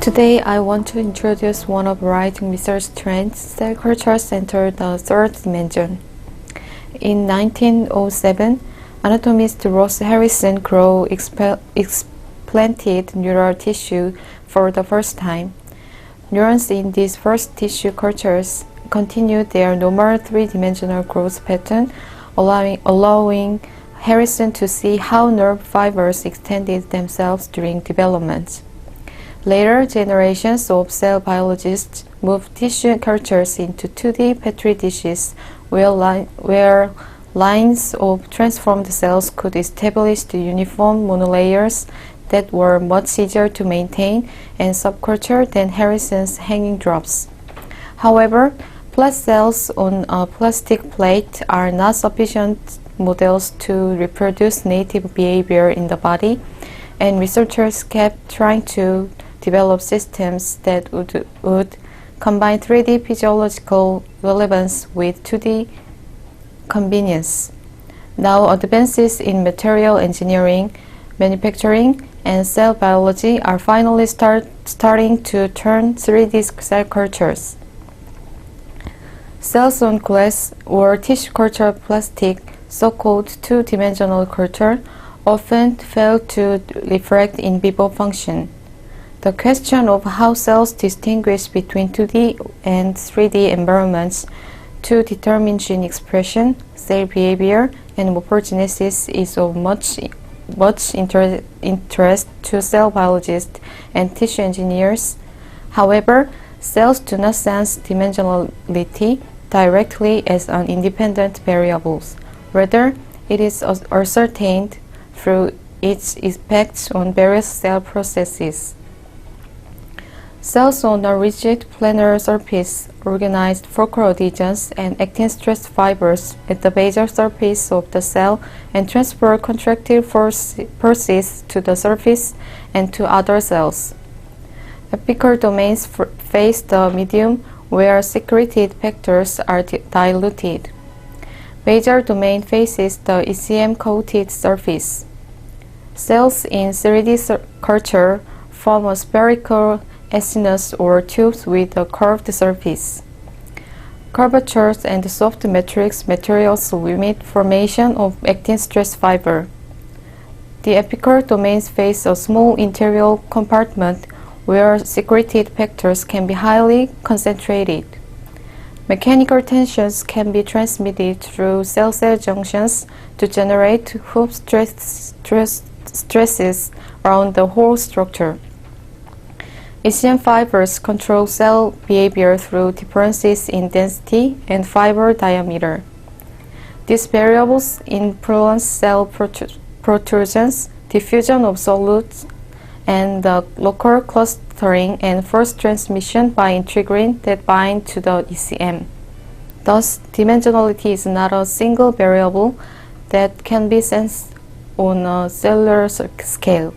Today, I want to introduce one of rising research trends, cell culture centered the third dimension. In 1907, anatomist Ross Harrison Crowe explanted neural tissue for the first time. Neurons in these first tissue cultures continued their normal three-dimensional growth pattern, allowing Harrison to see how nerve fibers extended themselves during development. Later generations of cell biologists moved tissue cultures into 2D Petri dishes where lines of transformed cells could establish the uniform monolayers that were much easier to maintain and subculture than Harrison's hanging drops. However, flat cells on a plastic plate are not sufficient models to reproduce native behavior in the body, and researchers kept trying to develop systems that would combine 3D physiological relevance with 2D convenience. Now, advances in material engineering, manufacturing, and cell biology are finally starting to turn 3D cell cultures. Cells on glass or tissue culture plastic, so-called two-dimensional culture, often fail to reflect in vivo function. The question of how cells distinguish between 2D and 3D environments to determine gene expression, cell behavior, and morphogenesis is of much interest to cell biologists and tissue engineers. However, cells do not sense dimensionality directly as an independent variable. Rather, it is ascertained through its effects on various cell processes. Cells on a rigid planar surface organize focal adhesions and actin stress fibers at the basal surface of the cell and transfer contractile forces to the surface and to other cells. Apical domains face the medium where secreted factors are diluted. Basal domain faces the ECM-coated surface. Cells in 3D culture form a spherical acinus or tubes with a curved surface. Curvatures and soft matrix materials limit formation of actin stress fiber. The apical domains face a small interior compartment where secreted factors can be highly concentrated. Mechanical tensions can be transmitted through cell-cell junctions to generate hoop stresses around the whole structure. ECM fibers control cell behavior through differences in density and fiber diameter. These variables influence cell protrusions, diffusion of solutes, and the local clustering and force transmission by integrin that bind to the ECM. Thus, dimensionality is not a single variable that can be sensed on a cellular scale.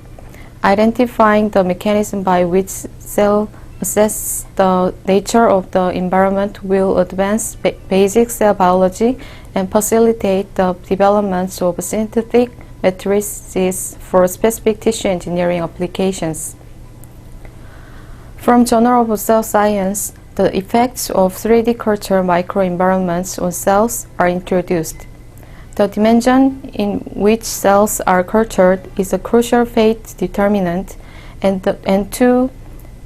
Identifying the mechanism by which cell assess the nature of the environment will advance basic cell biology and facilitate the development of synthetic matrices for specific tissue engineering applications. From Journal of Cell Science, the effects of 3D culture microenvironments on cells are introduced. The dimension in which cells are cultured is a crucial fate determinant, and to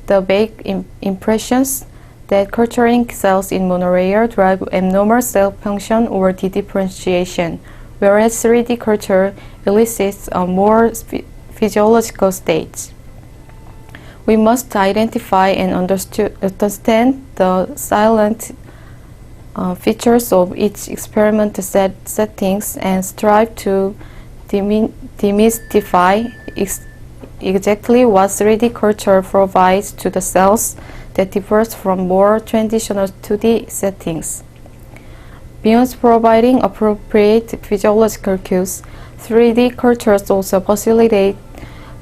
the vague impressions that culturing cells in monolayer drive abnormal cell function or dedifferentiation, whereas 3D culture elicits a more physiological state. We must identify and understand the silent features of each experiment settings and strive to demystify exactly what 3D culture provides to the cells that differs from more traditional 2D settings. Beyond providing appropriate physiological cues, 3D cultures also facilitate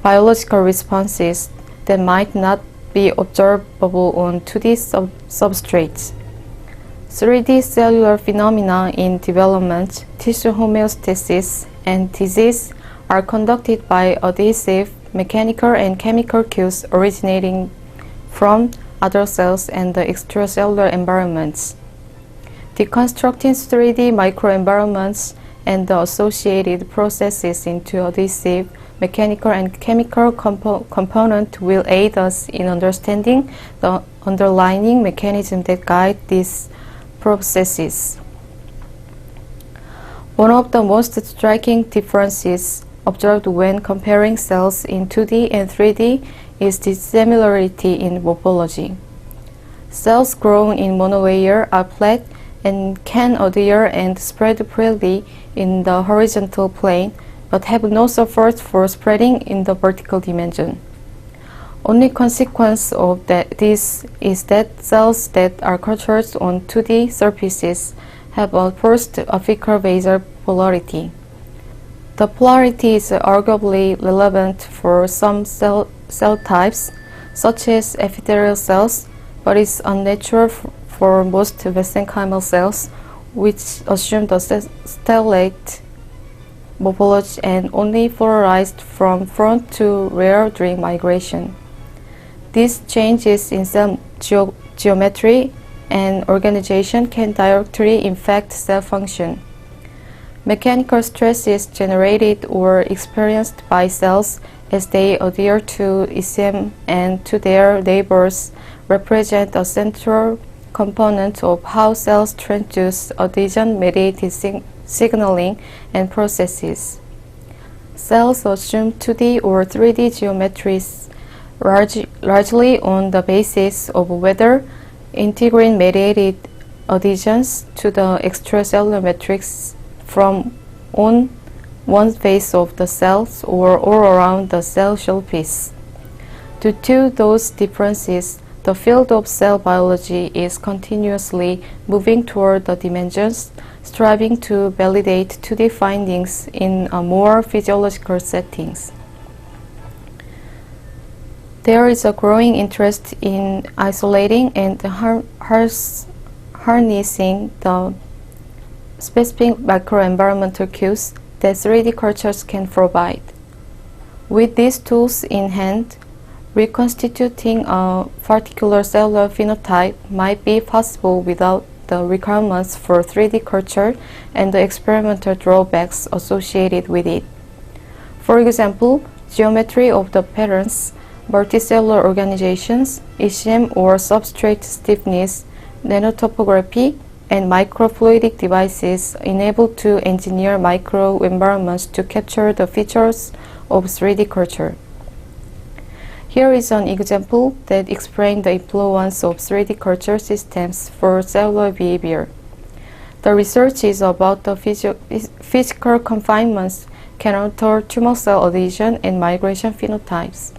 biological responses that might not be observable on 2D substrates. 3D cellular phenomena in development, tissue homeostasis, and disease are conducted by adhesive, mechanical, and chemical cues originating from other cells and the extracellular environments. Deconstructing 3D microenvironments and the associated processes into adhesive, mechanical, and chemical component will aid us in understanding the underlying mechanism that guide these processes. One of the most striking differences observed when comparing cells in 2D and 3D is the similarity in morphology. Cells grown in monolayer are flat and can adhere and spread freely in the horizontal plane, but have no support for spreading in the vertical dimension. Only consequence of this is that cells that are cultured on 2D surfaces have a first apical basal polarity. The polarity is arguably relevant for some cell types, such as epithelial cells, but is unnatural for most mesenchymal cells, which assume the stellate morphology and only polarized from front to rear during migration. These changes in cell geometry and organization can directly impact cell function. Mechanical stresses generated or experienced by cells as they adhere to ECM and to their neighbors represent a central component of how cells transduce adhesion-mediated signaling and processes. Cells assume 2D or 3D geometries largely on the basis of whether integrin-mediated adhesions to the extracellular matrix from on one face of the cells or all around the cell surface. Due to those differences, the field of cell biology is continuously moving toward the dimensions, striving to validate 2D findings in a more physiological settings. There is a growing interest in isolating and harnessing the specific microenvironmental cues that 3D cultures can provide. With these tools in hand, reconstituting a particular cellular phenotype might be possible without the requirements for 3D culture and the experimental drawbacks associated with it. For example, geometry of the patterns, multicellular organizations, ECM or substrate stiffness, nanotopography, and microfluidic devices enable to engineer microenvironments to capture the features of 3D culture. Here is an example that explains the influence of 3D culture systems for cellular behavior. The research is about the physical confinements can alter tumor cell adhesion and migration phenotypes.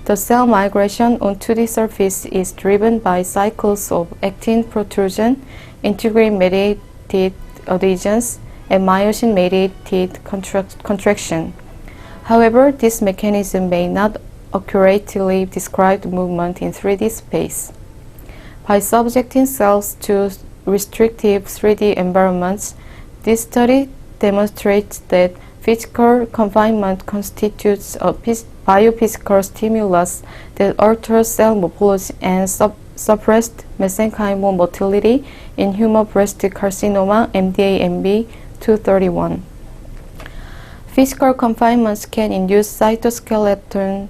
The cell migration on 2D surface is driven by cycles of actin protrusion, integrin-mediated adhesions, and myosin-mediated contraction. However, this mechanism may not accurately describe movement in 3D space. By subjecting cells to restrictive 3D environments, this study demonstrates that physical confinement constitutes a biophysical stimulus that alters cell morphology and suppressed mesenchymal motility in human breast carcinoma MDA-MB 231. Physical confinements can induce cytoskeleton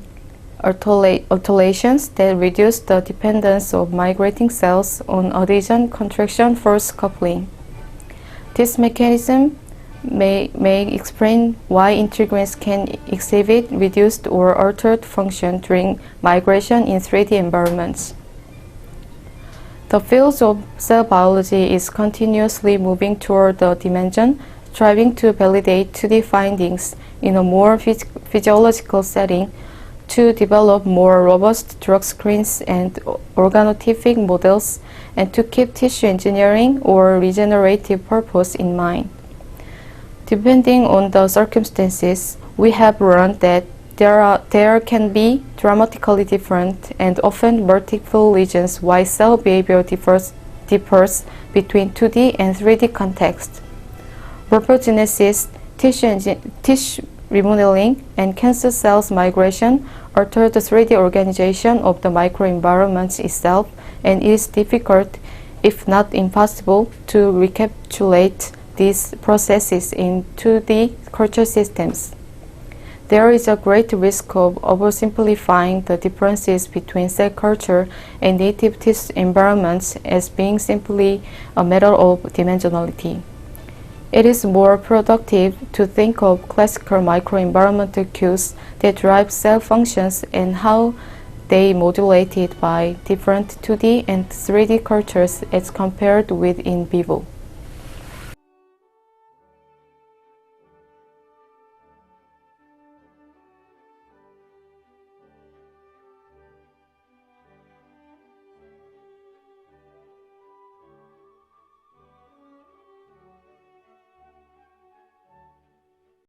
alterations that reduce the dependence of migrating cells on adhesion contraction force coupling. This mechanism may explain why integrins can exhibit reduced or altered function during migration in 3D environments. The field of cell biology is continuously moving toward the dimension, striving to validate 2D findings in a more physiological setting to develop more robust drug screens and organotypic models and to keep tissue engineering or regenerative purpose in mind. Depending on the circumstances, we have learned that there can be dramatically different and often multiple reasons why cell behavior differs between 2D and 3D context. Morphogenesis, remodeling, and cancer cells migration alter the 3D organization of the microenvironment itself, and it is difficult, if not impossible, to recapitulate these processes in 2D culture systems. There is a great risk of oversimplifying the differences between cell culture and native tissue environments as being simply a matter of dimensionality. It is more productive to think of classical microenvironmental cues that drive cell functions and how they modulated by different 2D and 3D cultures as compared with in vivo.